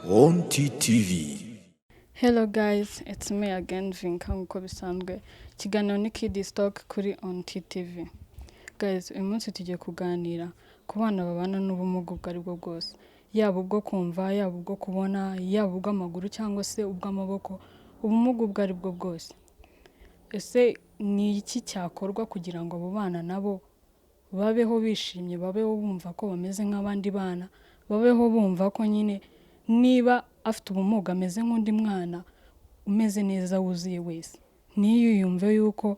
On TTV. Hello guys, it's me again Vinka nkuko bisanzwe. Ikiganiro ni Kids Talk kuri On TTV. Guys, uyu munsi tugiye kuganira ku bana babana n'ubumuga ubwo ari bwo bwose. Yaba ubwo kumva, yaba ubwo kubona, yaba ubw'amaguru cyangwa se ubw'amaboko, ubumuga ubwo ari bwo bwose. Ese ni iki cyakorwa kugira ngo abo bana nabo babeho bishimye, babeho bumva ko bameze nk'abandi bana, babeho bumva ko nyine niba afite ubumuga ameze nk'undi mwana umeze neza wuzuye wese, niyumve yuko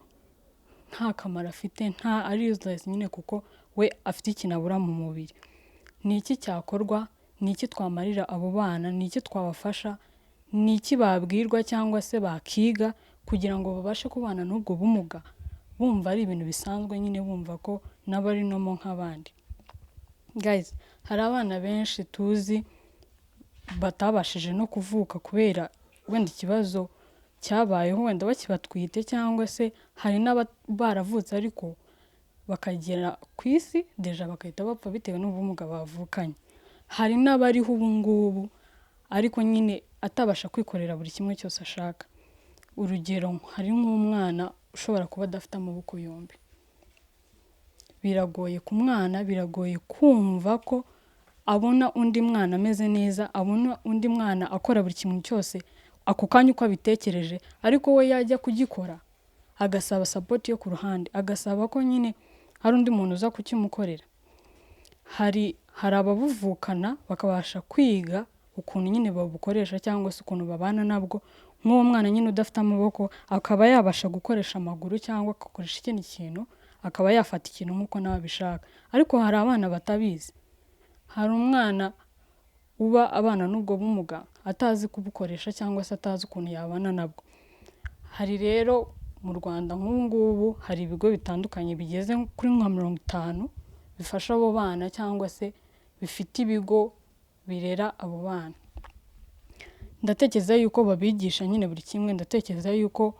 nta kamaro afite, nta ari useless nyine kuko we afite ikinabura mu mubiri. Ni iki cyakorwa, ni iki twamarira abo bana, ni iki twabafasha, ni iki babwirwa cyangwa se bakiga kugira ngo babashe kubana n'ubwo bumuga bumva ari ibintu bisanzwe, nyine bumva ko n'abari nomo nk'abandi. Guys, hari abana benshi tuzi batabashije no kuvuka kubera wenda ikibazo cyabayeho, wenda bakibatwite, cyangwa se hari n'abaravutse ariko bakagera ku isi deja bakahita bapfa bitewe n'ubumuga bavukanye. Hari n'abariho ubu ngubu ariko nyine atabasha kwikorera buri kimwe cyose ashaka. Urugero, hari nk'umwana ushobora kuba adafite amaboko yombi. Biragoye ku mwana, biragoye kumva ko abona undi mwana ameze neza, abona undi mwana akora buri kimwe cyose ako kanya uko abitekereje, ariko we yajya kugikora agasaba support yo ku ruhande, agasaba ko nyine hari undi muntu uza kukimukorera. Hari ababuvukana bakabasha kwiga ukuntu nyine babukoresha cyangwa se ukuntu babana nabwo. Nk'uwo mwana nyine udafite amaboko akaba yabasha gukoresha amaguru cyangwa agakoresha ikindi kintu, akaba yafata ikintu nk'uko nawe abishaka. Ariko hari abana batabizi. Hari umwana uba abana n'ubwo bumuga atazi kubukoresha cyangwa se atazi ukuntu yabana nabwo. Hari rero mu Rwanda nk'ubu ngubu hari ibigo bitandukanye bigeze kuri nka 50 bifasha abo bana cyangwa se bifite ibigo birera abo bana. Ndatekereza yuko babigisha nyine buri kimwe, ndatekereza yuko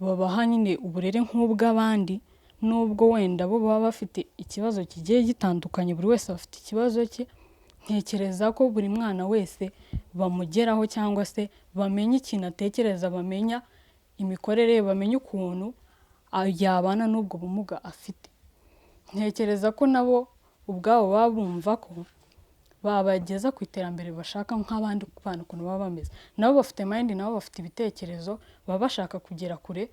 babaha nyine uburere nk'ubw'abandi, nubwo wenda bo baba bafite ikibazo kigiye gitandukanye, buri wese afite ikibazo cye. Ntekereza ko buri mwana wese bamugeraho cyangwa se bamenye ikintu atekereza, bamenya imikorere, bamenye ukuntu yabana n'ubwo bumuga afite. Ntekereza ko nabo ubwabo babumva ko babageza ku iterambere bashaka nk'abandi bana ukuntu baba bameze. Nabo bafite mind, nabo bafite ibitekerezo, baba bashaka kugera kure.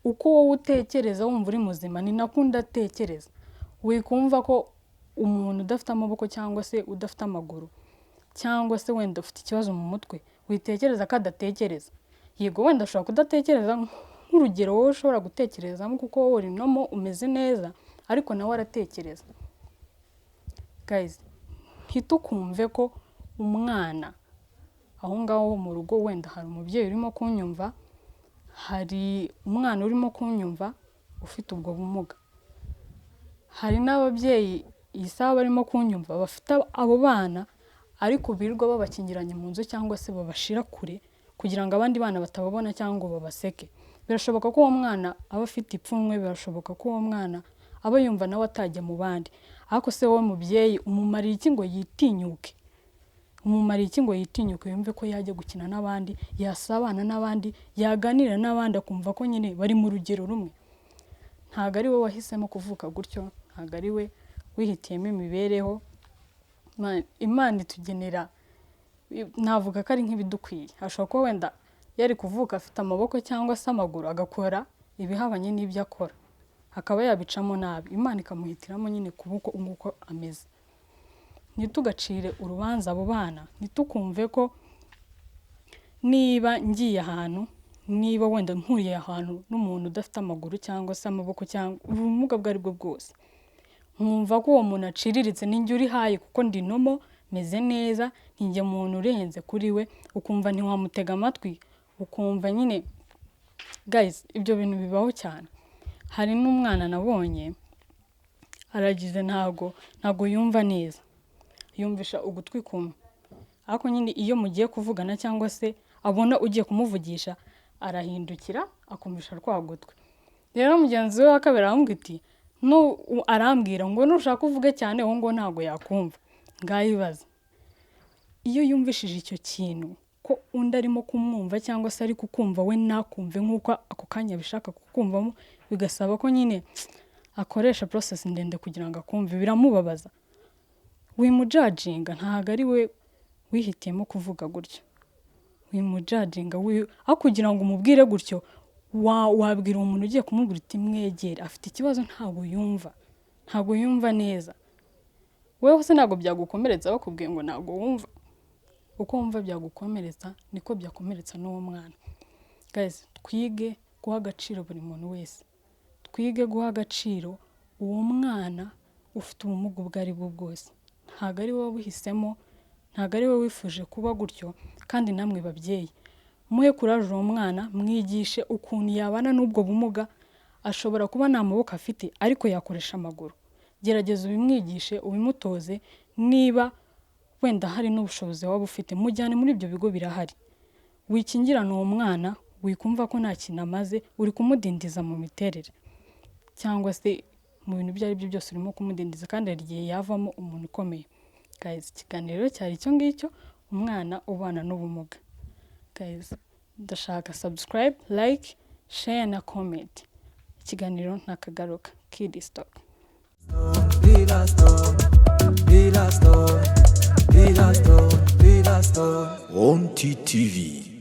Uko wowe utekereza wumva uri muzima ni nako ndatekereza. Wikumva ko umuntu udafite amaboko cyangwa se udafite amaguru cyangwa se wenda ufite ikibazo mu mutwe witekereza ko adatekereza. Yego wenda ashobora kudatekereza nk'urugero wowe ushobora gutekereza kuko wowe uri nomo umeze neza, ariko nawe aratekereza. Guys, ntitukumve ko umwana aho ngaho mu rugo, wenda hari umubyeyi urimo kunyumva, hari umwana urimo kunyumva ufite ubwo bumuga, hari n'ababyeyi isaha barimo kunyumva bafite abo bana ariko birirwa babakingiranye mu nzu cyangwa se babashira kure kugira ngo abandi bana batababona cyangwa babaseke. Birashoboka ko uwo mwana aba afite ipfunwe, birashoboka ko uwo mwana aba yumva nawe atajya mu bandi, ariko se wowe mubyeyi umumariye iki ngo yitinyuke? Umumariye iki ngo yitinyuke yumve ko yajya gukina n'abandi, yasabana n'abandi, yaganira n'abandi, akumva ko nyine bari mu rugero rumwe? Ntago ari we wahisemo kuvuka gutyo, ntago ari we wihitiyemo imibereho. Imana itugenera, navuga ko ari nk'ibidukwiye. Ashobora kuba wenda yari kuvuka afite amaboko cyangwa se amaguru agakora ibihabanye n'ibyo akora, akaba yabicamo nabi, Imana ikamuhitiramo nyine kubuko nguko ameze. Ntitugacire urubanza abo bana, ntitukumve ko niba ngiye ahantu, niba wenda nkuriye ahantu n'umuntu udafite amaguru cyangwa se amaboko cyangwa ubumuga bwo ari bwo bwose, nkumva ko uwo muntu aciriritse, ninjye uri haye kuko ndi nomo meze neza, ninjye muntu urenze kuri we, ukumva ntiwamutega amatwi, ukumva nyine. Guys, ibyo bintu bibaho cyane. Hari n'umwana nabonye aragize ntago yumva neza, yumvisha ugutwi kumwe, ariko nyine iyo mugiye kuvugana cyangwa se abona ugiye kumuvugisha arahindukira akumvisha rwa gutwi. Rero mugenzi we akabera aramubwira ati arambwira ngo nushaka uvuge cyane wowe ngo ntabwo yakumva. Ngayibaza iyo yumvishije icyo kintu ko undi arimo kumwumva cyangwa se ari kukumva we nakumve nk'uko ako kanya bishaka kukumvamo, bigasaba ko nyine akoresha process ndende kugira ngo akumve, biramubabaza. Wimujudginga, ntago ari we wihitiyemo kuvuga gutyo. Wimujudginga aho kugira ngo umubwire gutyo, wabwira umuntu ugiye kumubwira uti mwegere, afite ikibazo ntabwo yumva neza. Wewe se ntabwo byagukomeretsa bakubwiye ngo ntabwo wumva. Uko wumva byagukomeretsa niko byakomeretsa n'uwo mwana. Guys, twige guha agaciro buri muntu wese. Twige guha agaciro uwo mwana ufite ubumuga ubwo ari bwo bwose. Ntago ari wowe uhisemo, ntago ari wowe wifuje kuba gutyo, kandi namwe babyeyi muhe courage uwo mwana, mwigishe ukuntu yabana n'ubwo bumuga. Ashobora kuba nta maboko afite ariko yakoresha amaguru. Gerageza ubimwigishe, ubimutoze. Niba wenda hari n'ubushobozi waba ufite, mujyane muri ibyo bigo birahari. Wikingirana uwo mwana, wikumva ko nta kintu amaze, uri kumudindiza mu miterere cyangwa se mu bintu ibyo ari byo byose urimo kumudindiza, kandi hari igihe yavamo umuntu ukomeye. Guys, ikiganiro cyari icyo ngicyo, umwana ubana n'ubumuga. Guys, ndashaka subscribe, like, share na comment. Ikiganiro ntakagaruka. Kids Talk. On TTV.